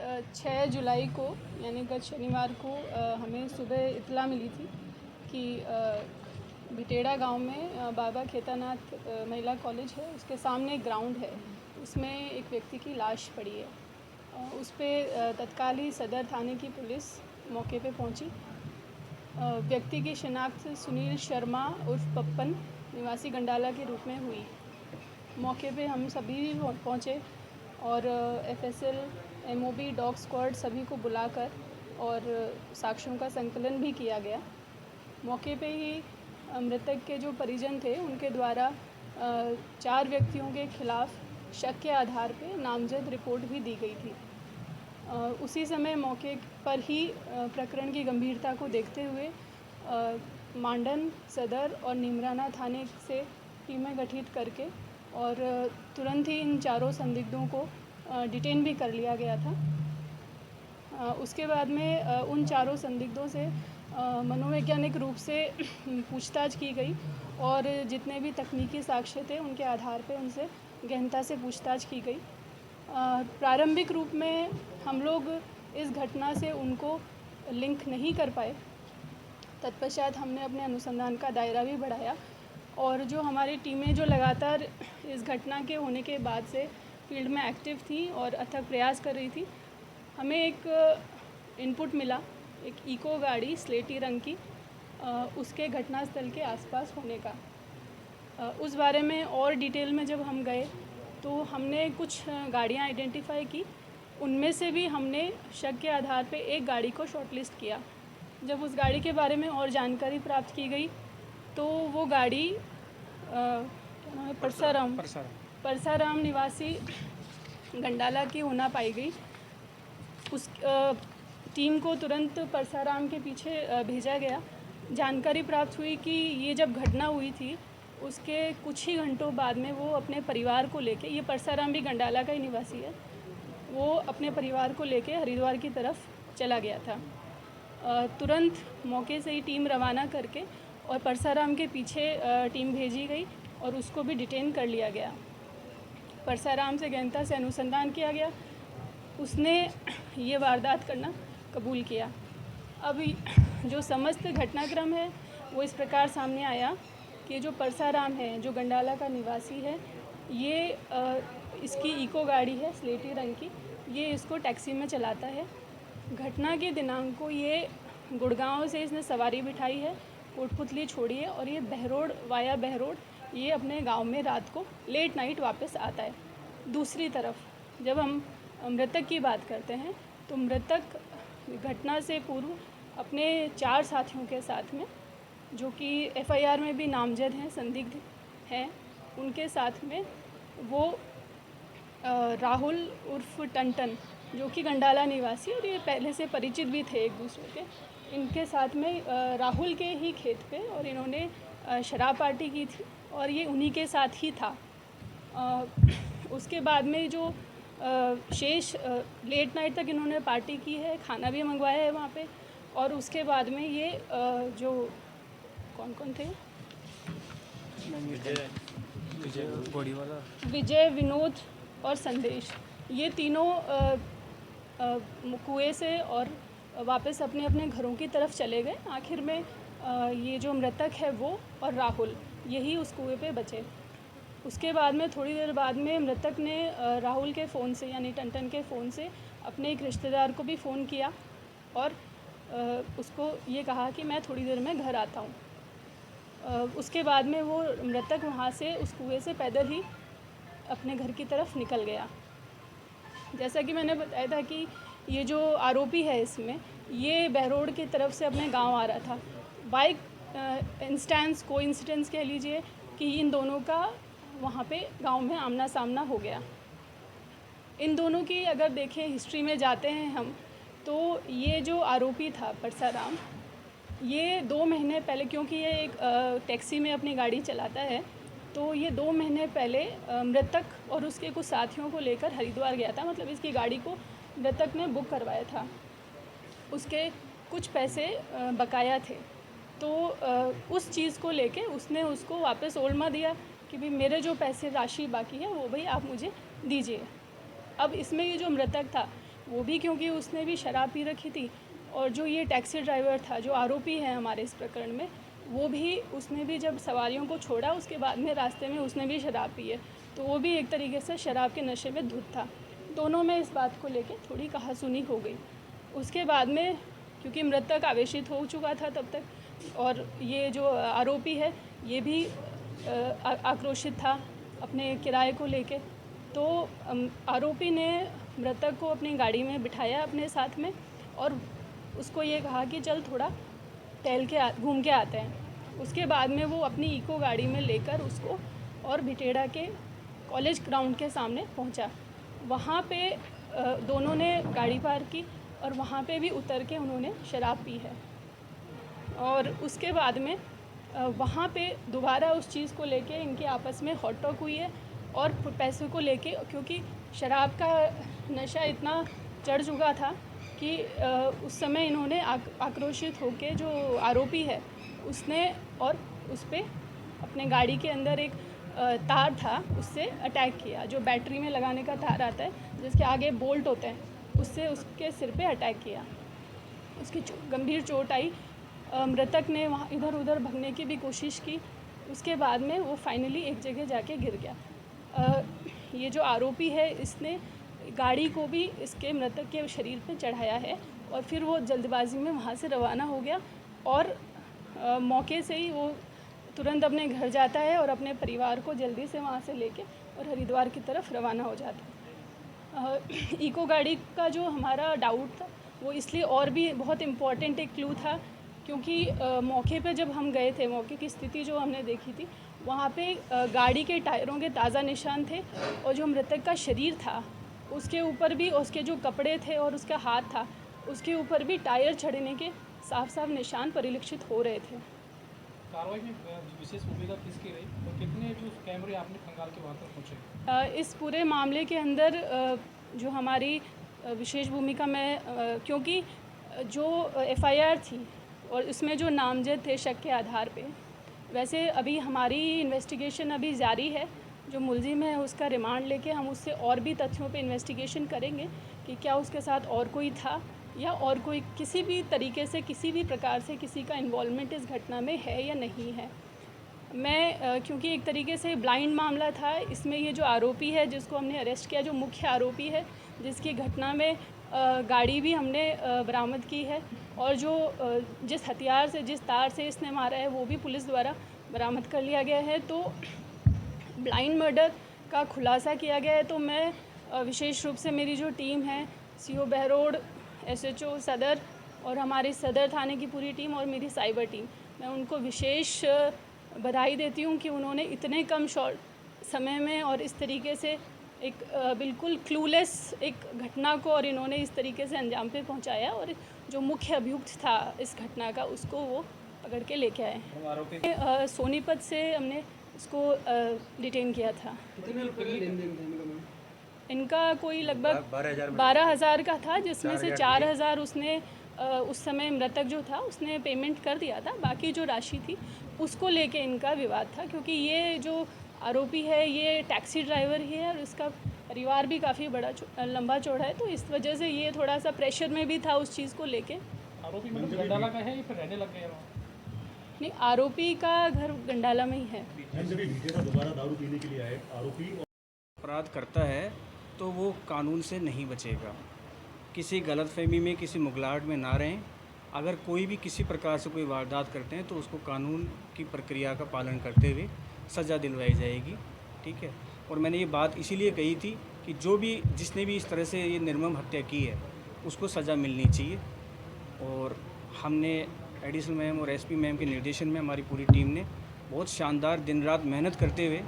6 जुलाई को यानी गत शनिवार को हमें सुबह इत्तला मिली थी कि बिटेड़ा गांव में बाबा खेतानाथ महिला कॉलेज है, उसके सामने एक ग्राउंड है, उसमें एक व्यक्ति की लाश पड़ी है। उस पर तत्काल ही सदर थाने की पुलिस मौके पे पहुंची। व्यक्ति की शिनाख्त सुनील शर्मा उर्फ पप्पन निवासी गंडाला के रूप में हुई। मौके पे हम सभी पहुंचे और एफएसएल, एमओबी, डॉग स्क्वाड सभी को बुलाकर और साक्ष्यों का संकलन भी किया गया। मौके पे ही मृतक के जो परिजन थे उनके द्वारा 4 व्यक्तियों के खिलाफ शक के आधार पे नामजद रिपोर्ट भी दी गई थी। उसी समय मौके पर ही प्रकरण की गंभीरता को देखते हुए मांडन, सदर और नीमराना थाने से टीमें गठित करके और तुरंत ही इन चारों संदिग्धों को डिटेन भी कर लिया गया था। उसके बाद में उन चारों संदिग्धों से मनोवैज्ञानिक रूप से पूछताछ की गई और जितने भी तकनीकी साक्ष्य थे उनके आधार पर उनसे गहनता से पूछताछ की गई। प्रारंभिक रूप में हम लोग इस घटना से उनको लिंक नहीं कर पाए। तत्पश्चात हमने अपने अनुसंधान का दायरा भी बढ़ाया और जो हमारी टीमें जो लगातार इस घटना के होने के बाद से फील्ड में एक्टिव थी और अथक प्रयास कर रही थी, हमें एक इनपुट मिला, एक इको गाड़ी स्लेटी रंग की, उसके घटनास्थल के आसपास होने का। उस बारे में और डिटेल में जब हम गए तो हमने कुछ गाड़ियां आइडेंटिफाई की। उनमें से भी हमने शक के आधार पे एक गाड़ी को शॉर्टलिस्ट किया। जब उस गाड़ी के बारे में और जानकारी प्राप्त की गई तो वो गाड़ी परसाराम निवासी गंडाला की होना पाई गई। उस टीम को तुरंत परसाराम के पीछे भेजा गया। जानकारी प्राप्त हुई कि ये जब घटना हुई थी उसके कुछ ही घंटों बाद में वो अपने परिवार को लेके, ये परसाराम भी गंडाला का ही निवासी है, वो अपने परिवार को लेके हरिद्वार की तरफ चला गया था। तुरंत मौके से ही टीम रवाना करके और परसाराम के पीछे टीम भेजी गई और उसको भी डिटेन कर लिया गया। परसाराम से गहनता से अनुसंधान किया गया, उसने ये वारदात करना कबूल किया। अब जो समस्त घटनाक्रम है वो इस प्रकार सामने आया कि जो परसाराम है, जो गंडाला का निवासी है, ये इसकी इको गाड़ी है स्लेटी रंग की, ये इसको टैक्सी में चलाता है। घटना के दिनांक को ये गुड़गांव से इसने सवारी बिठाई है, कोटपुतली छोड़ी है और ये बहरोड वाया बहरोड ये अपने गांव में रात को लेट नाइट वापस आता है। दूसरी तरफ जब हम मृतक की बात करते हैं तो मृतक घटना से पूर्व अपने 4 साथियों के साथ में, जो कि एफआईआर में भी नामजद हैं, संदिग्ध हैं, उनके साथ में वो राहुल उर्फ टंटन, जो कि गंडाला निवासी और ये पहले से परिचित भी थे एक दूसरे के, इनके साथ में राहुल के ही खेत पे और इन्होंने शराब पार्टी की थी और ये उन्हीं के साथ ही था। उसके बाद में जो शेष लेट नाइट तक इन्होंने पार्टी की है, खाना भी मंगवाया है वहाँ पे, और उसके बाद में ये जो कौन थे, विजय, विनोद और संदेश, ये तीनों कुएं से और वापस अपने अपने घरों की तरफ चले गए। आखिर में ये जो मृतक है वो और राहुल यही उस कुएं पे बचे। उसके बाद में थोड़ी देर बाद में मृतक ने राहुल के फ़ोन से यानी टंटन के फ़ोन से अपने एक रिश्तेदार को भी फ़ोन किया और उसको ये कहा कि मैं थोड़ी देर में घर आता हूँ। उसके बाद में वो मृतक वहाँ से उस कुएं से पैदल ही अपने घर की तरफ निकल गया। जैसा कि मैंने बताया था कि ये जो आरोपी है इसमें, ये बहरोड की तरफ से अपने गांव आ रहा था। बाइक कोइंसिडेंस कह लीजिए कि इन दोनों का वहाँ पे गांव में आमना सामना हो गया। इन दोनों की अगर देखें हिस्ट्री में जाते हैं हम, तो ये जो आरोपी था परसाराम, ये 2 महीने पहले, क्योंकि ये एक टैक्सी में अपनी गाड़ी चलाता है, तो ये 2 महीने पहले मृतक और उसके कुछ साथियों को लेकर हरिद्वार गया था। मतलब इसकी गाड़ी को मृतक ने बुक करवाया था, उसके कुछ पैसे बकाया थे, तो उस चीज़ को लेके उसने उसको वापस ओल्मा दिया कि भाई मेरे जो पैसे राशि बाकी है वो भाई आप मुझे दीजिए। अब इसमें ये जो मृतक था वो भी क्योंकि उसने भी शराब पी रखी थी, और जो ये टैक्सी ड्राइवर था जो आरोपी है हमारे इस प्रकरण में, वो भी उसने भी जब सवारियों को छोड़ा उसके बाद में रास्ते में उसने भी शराब पी है, तो वो भी एक तरीके से शराब के नशे में धुत था। दोनों में इस बात को लेके थोड़ी कहासुनी हो गई। उसके बाद में क्योंकि मृतक आवेशित हो चुका था तब तक, और ये जो आरोपी है ये भी आक्रोशित था अपने किराए को लेके, तो आरोपी ने मृतक को अपनी गाड़ी में बिठाया अपने साथ में, और उसको ये कहा कि चल थोड़ा टहल के घूम के आते हैं। उसके बाद में वो अपनी इको गाड़ी में लेकर उसको और भिटेड़ा के कॉलेज ग्राउंड के सामने पहुंचा। वहाँ पे दोनों ने गाड़ी पार्क की और वहाँ पे भी उतर के उन्होंने शराब पी है, और उसके बाद में वहाँ पे दोबारा उस चीज़ को लेके इनके आपस में हॉट टॉक हुई है, और पैसों को लेके, क्योंकि शराब का नशा इतना चढ़ चुका था कि उस समय इन्होंने आक्रोशित होकर जो आरोपी है उसने और उस पर अपने गाड़ी के अंदर एक तार था उससे अटैक किया, जो बैटरी में लगाने का तार आता है जिसके आगे बोल्ट होते हैं, उससे उसके सिर पे अटैक किया। उसकी गंभीर चोट आई। मृतक ने वहाँ इधर उधर भागने की भी कोशिश की। उसके बाद में वो फाइनली एक जगह जाके गिर गया। ये जो आरोपी है इसने गाड़ी को भी इसके मृतक के शरीर पे चढ़ाया है, और फिर वो जल्दबाजी में वहाँ से रवाना हो गया, और मौके से ही वो तुरंत अपने घर जाता है और अपने परिवार को जल्दी से वहाँ से लेके और हरिद्वार की तरफ रवाना हो जाता है। इको गाड़ी का जो हमारा डाउट था वो इसलिए और भी बहुत इम्पॉर्टेंट एक क्लू था, क्योंकि मौके पे जब हम गए थे, मौके की स्थिति जो हमने देखी थी, वहाँ पे गाड़ी के टायरों के ताज़ा निशान थे, और जो मृतक का शरीर था उसके ऊपर भी, उसके जो कपड़े थे और उसका हाथ था उसके ऊपर भी टायर चढ़ने के साफ साफ निशान परिलक्षित हो रहे थे। कार्रवाई में विशेष भूमिका किसकी रही और कितने जो कैमरे आपने खंगाल के वहाँ तक पहुँचे? इस पूरे मामले के अंदर जो हमारी विशेष भूमिका में, क्योंकि जो एफआईआर थी और इसमें जो नामजद थे शक के आधार पे, वैसे अभी हमारी इन्वेस्टिगेशन अभी जारी है। जो मुलजिम है उसका रिमांड लेके हम उससे और भी तथ्यों पे इन्वेस्टिगेशन करेंगे कि क्या उसके साथ और कोई था या और कोई किसी भी तरीके से, किसी भी प्रकार से किसी का इन्वॉल्वमेंट इस घटना में है या नहीं है। मैं क्योंकि एक तरीके से ब्लाइंड मामला था, इसमें ये जो आरोपी है जिसको हमने अरेस्ट किया, जो मुख्य आरोपी है जिसकी घटना में गाड़ी भी हमने बरामद की है, और जो जिस हथियार से, जिस तार से इसने मारा है वो भी पुलिस द्वारा बरामद कर लिया गया है, तो ब्लाइंड मर्डर का खुलासा किया गया है। तो मैं विशेष रूप से मेरी जो टीम है, सीओ बहरोड, एसएचओ सदर और हमारी सदर थाने की पूरी टीम और मेरी साइबर टीम, मैं उनको विशेष बधाई देती हूँ कि उन्होंने इतने कम शॉर्ट समय में और इस तरीके से एक बिल्कुल क्लूलेस एक घटना को और इन्होंने इस तरीके से अंजाम पे पहुँचाया, और जो मुख्य अभियुक्त था इस घटना का उसको वो पकड़ के लेके आए। सोनीपत से हमने इसको डिटेन किया था। इनका कोई लगभग 12,000 का था, जिसमें से 4,000 उसने उस समय मृतक जो था उसने पेमेंट कर दिया था। बाकी जो राशि थी उसको लेके इनका विवाद था, क्योंकि ये जो आरोपी है ये टैक्सी ड्राइवर ही है और इसका परिवार भी काफ़ी बड़ा लंबा चौड़ा है, तो इस वजह से ये थोड़ा सा प्रेशर में भी था उस चीज़ को लेके। आरोपी मतलब गंडाला का है या फिर रहने लग गया? नहीं, आरोपी का घर गंडाला में ही है। दोबारा दारू पीने के लिए आए आरोपी अपराध करता है तो वो कानून से नहीं बचेगा। किसी गलतफहमी में, किसी मुगलाहट में ना रहें। अगर कोई भी किसी प्रकार से कोई वारदात करते हैं तो उसको कानून की प्रक्रिया का पालन करते हुए सज़ा दिलवाई जाएगी, ठीक है। और मैंने ये बात इसीलिए कही थी कि जो भी जिसने भी इस तरह से ये निर्मम हत्या की है उसको सज़ा मिलनी चाहिए। और हमने एडिशनल मैम और एसपी मैम के निर्देशन में हमारी पूरी टीम ने बहुत शानदार दिन रात मेहनत करते हुए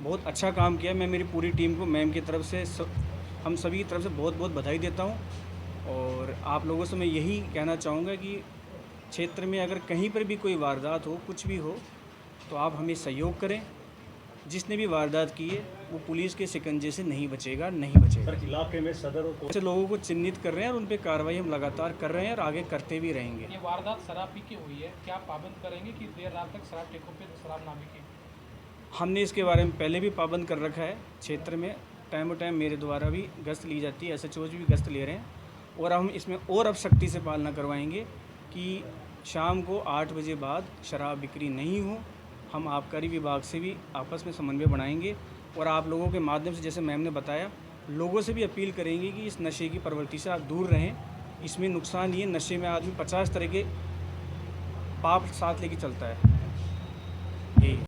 बहुत अच्छा काम किया। मैं मेरी पूरी टीम को मैम की तरफ से हम सभी की तरफ से बहुत बहुत बधाई देता हूँ। और आप लोगों से मैं यही कहना चाहूँगा कि क्षेत्र में अगर कहीं पर भी कोई वारदात हो, कुछ भी हो, तो आप हमें सहयोग करें। जिसने भी वारदात की है वो पुलिस के शिकंजे से नहीं बचेगा, नहीं बचेगा। सर, इलाके में सदर और ऐसे लोगों को चिन्हित कर रहे हैं और उन पर कार्रवाई हम लगातार कर रहे हैं और आगे करते भी रहेंगे। ये वारदात शराब पी के हुई है, क्या पाबंद करेंगे कि देर रात तक शराब ठेकों पे शराब ना बिके? हमने इसके बारे में पहले भी पाबंद कर रखा है क्षेत्र में, टाइम टाइम मेरे द्वारा भी गश्त ली जाती है, SHOs भी गश्त ले रहे हैं और हम इसमें और अब सख्ती से पालना करवाएंगे कि शाम को 8 बजे बाद शराब बिक्री नहीं हो। हम आबकारी विभाग से भी आपस में समन्वय बनाएंगे और आप लोगों के माध्यम से, जैसे मैम ने बताया, लोगों से भी अपील करेंगे कि इस नशे की प्रवृत्ति से आप दूर रहें। इसमें नुकसान ये, नशे में आदमी 50 तरह के पाप साथ लेके चलता है। यही